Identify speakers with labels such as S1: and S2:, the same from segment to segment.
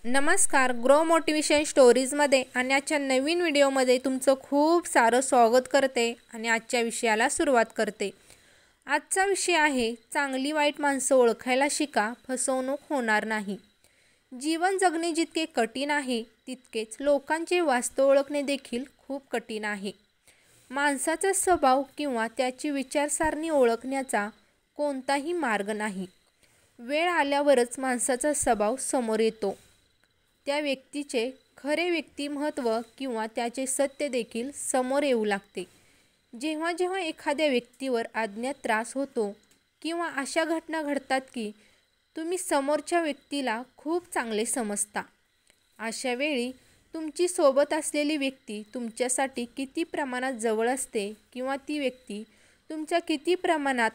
S1: नमस्कार, grow motivation स्टोरीजमध्ये आणि आजच्या नवीन व्हिडिओमध्ये तुमचं खूप सारं स्वागत करते आणि आजच्या विषयाला सुरुवात करते. आजचा विषय आहे चांगली वाईट माणसं ओळखायला शिका, फसवणूक होणार नाही. जीवन जगणे जितके कठीण आहे तितकेच लोकांचे वास्तव ओळखणे देखील खूप कठीण आहे. माणसाचा स्वभाव किंवा त्याची विचारसरणी ओळखण्याचा कोणताही मार्ग नाही. वेळ आल्यावरच माणसाचा स्वभाव समोर येतो. त्या व्यक्तीचे खरे व्यक्तिमत्व किंवा त्याचे सत्य देखील समोर येऊ लागते. जेव्हा जेव्हा एखाद्या व्यक्तीवर अज्ञात त्रास होतो किंवा अशा घटना घडतात की तुम्ही समोरच्या व्यक्तीला खूप चांगले समजता, अशा वेळी तुमची सोबत असलेली व्यक्ती तुमच्यासाठी किती प्रमाणात जवळ असते किंवा ती व्यक्ती तुमच्या किती प्रमाणात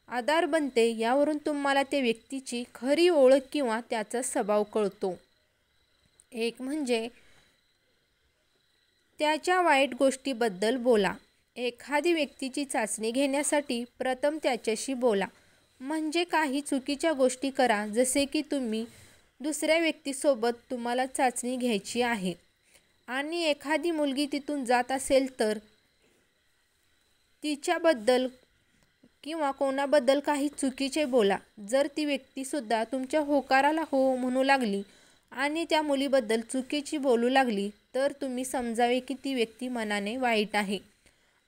S1: आधार बनते यावरून तुम्हाला त्या व्यक्तीची खरी ओळख किंवा त्याचा स्वभाव कळतो. एक म्हणजे त्याच्या वाईट गोष्टीबद्दल बोला. एखादी व्यक्तीची चाचणी घेण्यासाठी प्रथम त्याच्याशी बोला. म्हणजे काही चुकीच्या गोष्टी करा, जसे की तुम्ही दुसऱ्या व्यक्तीसोबत तुम्हाला चाचणी घ्यायची आहे आणि एखादी मुलगी तिथून जात असेल तर तिच्याबद्दल किंवा कोणाबद्दल काही चुकीचे बोला. जर ती व्यक्तीसुद्धा तुमच्या होकाराला हो म्हणू लागली आणि त्या मुलीबद्दल चुकीची बोलू लागली तर तुम्ही समजावे की ती व्यक्ती मनाने वाईट आहे.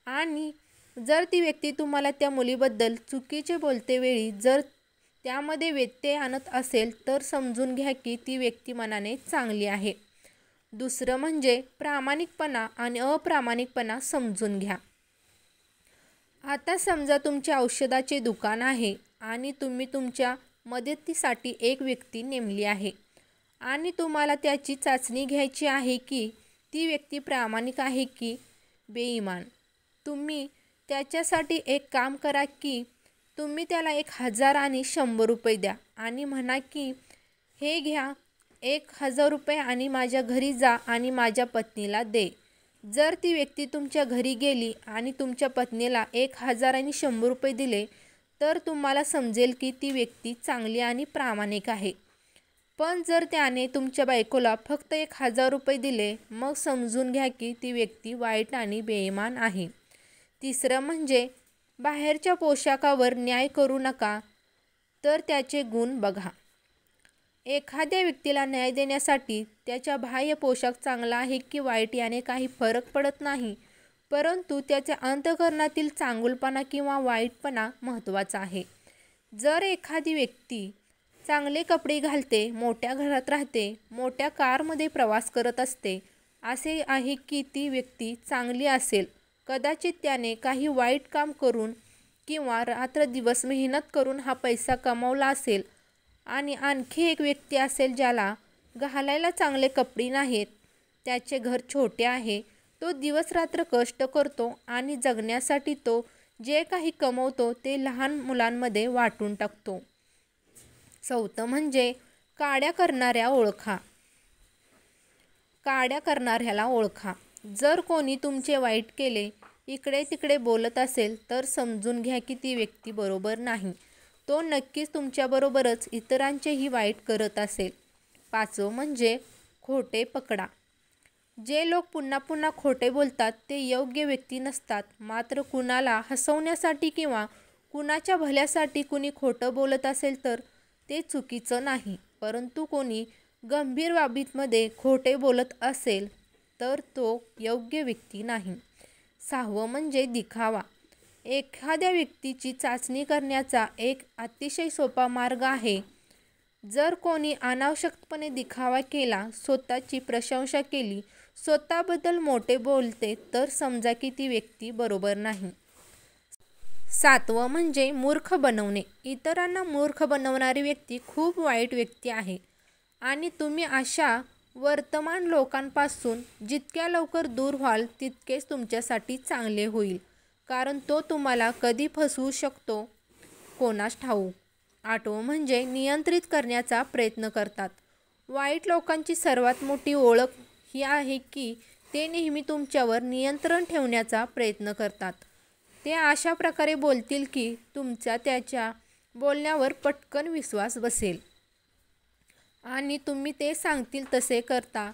S1: आणि जर ती व्यक्ती तुम्हाला त्या मुलीबद्दल चुकीचे बोलते वेळी जर त्यामध्ये व्यत्यय आणत असेल तर समजून घ्या की ती व्यक्ती मनाने चांगली आहे. दुसरं म्हणजे प्रामाणिकपणा आणि अप्रामाणिकपणा समजून घ्या. आता समजा तुमच्या औषधाचे दुकान आहे आणि तुम्ही तुमच्या मदतीसाठी एक व्यक्ती नेमली आहे आणि तुम्हाला त्याची चाचणी घ्यायची आहे की ती व्यक्ती प्रामाणिक आहे की बेईमान. तुम्ही त्याच्यासाठी एक काम करा की तुम्ही त्याला 1000 आणि 100 रुपये द्या आणि म्हणा की हे घ्या 1000 रुपये आणि माझ्या घरी जा आणि माझ्या पत्नीला दे. जर ती व्यक्ती तुमच्या घरी गेली आणि तुमच्या पत्नीला 1000 आणि 100 रुपये दिले तर तुम्हाला समजेल की ती व्यक्ती चांगली आणि प्रामाणिक आहे. पण जर त्याने तुमच्या बायकोला फक्त 1000 रुपये दिले मग समजून घ्या की ती व्यक्ती वाईट आणि बेईमान आहे. तिसरं म्हणजे बाहेरच्या पोशाखावर न्याय करू नका तर त्याचे गुण बघा. एखाद्या व्यक्तीला न्याय देण्यासाठी त्याचा बाह्य पोशाख चांगला आहे की वाईट याने काही फरक पडत नाही, परंतु त्याच्या अंतःकरणातील चांगुलपणा किंवा वाईटपणा महत्त्वाचा आहे. जर एखादी व्यक्ती चांगले कपडे घालते, मोठ्या घरात राहते, मोठ्या कारमध्ये प्रवास करत असते, असे आहे की ती व्यक्ती चांगली असेल. कदाचित त्याने काही वाईट काम करून किंवा रात्रदिवस मेहनत करून हा पैसा कमावला असेल. आणि आणखी एक व्यक्ती असेल ज्याला घालायला चांगले कपडे नाहीत, त्याचे घर छोटे आहे, तो दिवस रात्र कष्ट करतो आणि जगण्यासाठी तो जे काही कमवतो ते लहान मुलांमध्ये वाटून टाकतो. चौथं म्हणजे काड्या करणाऱ्याला ओळखा. जर कोणी तुमचे वाईट केले, इकडे तिकडे बोलत असेल तर समजून घ्या की ती व्यक्ती बरोबर नाही. तो नक्कीच तुमच्याबरोबरच इतरांचेही वाईट करत असेल. पाचवं म्हणजे खोटे पकडा. जे लोक पुन्हा पुन्हा खोटे बोलतात ते योग्य व्यक्ती नसतात. मात्र कुणाला हसवण्यासाठी किंवा कुणाच्या भल्यासाठी कुणी खोटं बोलत असेल तर ते चुकीचं नाही, परंतु कोणी गंभीर बाबींमध्ये खोटे बोलत असेल तर तो योग्य व्यक्ती नाही. सहावं म्हणजे दिखावा. एखाद्या व्यक्तीची चाचणी करण्याचा एक अतिशय सोपा मार्ग आहे. जर कोणी अनावश्यकपणे दिखावा केला, स्वतःची प्रशंसा केली, स्वतःबद्दल मोठे बोलते तर समजा की ती व्यक्ती बरोबर नाही. सातवं म्हणजे मूर्ख बनवणे. इतरांना मूर्ख बनवणारी व्यक्ती खूप वाईट व्यक्ती आहे आणि तुम्ही अशा वर्तमान लोकांपासून जितक्या लवकर दूर व्हाल तितकेच तुमच्यासाठी चांगले होईल, कारण तो तुम्हाला कधी फसवू शकतो कोणास ठाऊक. आठवं म्हणजे नियंत्रित करण्याचा प्रयत्न करतात. वाईट लोकांची सर्वात मोठी ओळख ही आहे की ते नेहमी तुमच्यावर नियंत्रण ठेवण्याचा प्रयत्न करतात. ते अशा प्रकारे बोलतील की तुमचा त्याच्या बोलण्यावर पटकन विश्वास बसेल. आणि तुम्ही ते सांगतील तसे करता,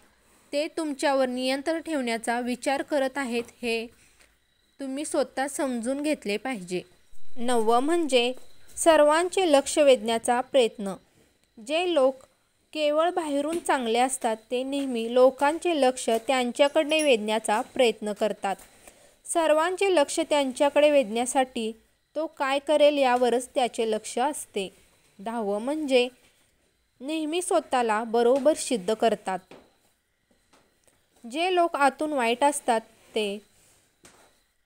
S1: ते तुमच्यावर नियंत्रण ठेवण्याचा विचार करत आहेत हे तुम्ही स्वतः समजून घेतले पाहिजे. 9 म्हणजे सर्वांचे लक्ष वेधण्याचा प्रयत्न. जे लोक केवळ बाहेरून चांगले असतात ते नेहमी लोकांचे लक्ष त्यांच्याकडे वेधण्याचा प्रयत्न करतात. सर्वांचे लक्ष त्यांच्याकडे वेधण्यासाठी तो काय करेल यावरच त्याचे लक्ष असते. 10 म्हणजे नेहमी स्वतःला बरोबर सिद्ध करतात. जे लोक आतून वाईट असतात ते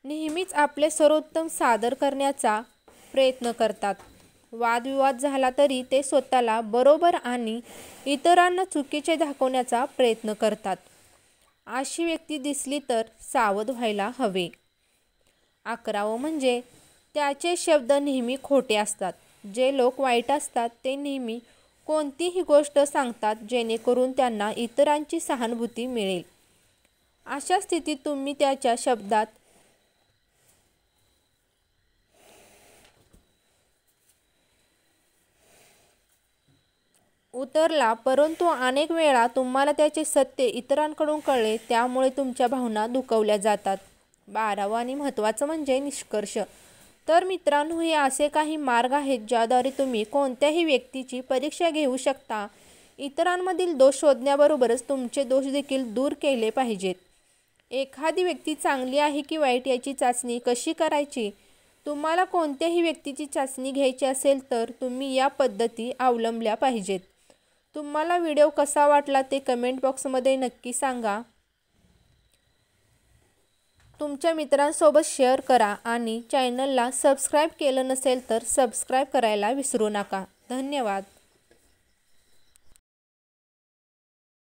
S1: नेहमीच आपले सर्वोत्तम सादर करण्याचा प्रयत्न करतात. वादविवाद झाला तरी ते स्वतःला बरोबर आणि इतरांना चुकीचे दाखवण्याचा प्रयत्न करतात. अशी व्यक्ती दिसली तर सावध व्हायला हवे. 11 म्हणजे त्याचे शब्द नेहमी खोटे असतात. जे लोक वाईट असतात ते नेहमी कोणतीही गोष्ट सांगतात जेणेकरून त्यांना इतरांची सहानुभूती मिळेल. अशा स्थितीत तुम्ही त्याच्या शब्दात उतरला, परंतु अनेक वेळा तुम्हाला त्याचे सत्य इतरांकडून कळले, त्यामुळे तुमच्या भावना दुखावल्या जातात. 12 आणि महत्त्वाचं म्हणजे निष्कर्ष. तर मित्रांनो, हे असे काही मार्ग आहेत ज्याद्वारे तुम्ही कोणत्याही व्यक्तीची परीक्षा घेऊ शकता. इतरांमधील दोष शोधण्याबरोबरच तुमचे दोष देखील दूर केले पाहिजेत. एखादी व्यक्ती चांगली आहे की वाईट याची चाचणी कशी करायची? तुम्हाला कोणत्याही व्यक्तीची चाचणी घ्यायची असेल तर तुम्ही या पद्धती अवलंबल्या पाहिजेत. तुम्हाला व्हिडिओ कसा वाटला ते कमेंट बॉक्समध्ये नक्की सांगा. तुमच्या मित्रांसोबत शेअर करा आणि चॅनलला सबस्क्राईब केलं नसेल तर सबस्क्राईब करायला विसरू नका. धन्यवाद.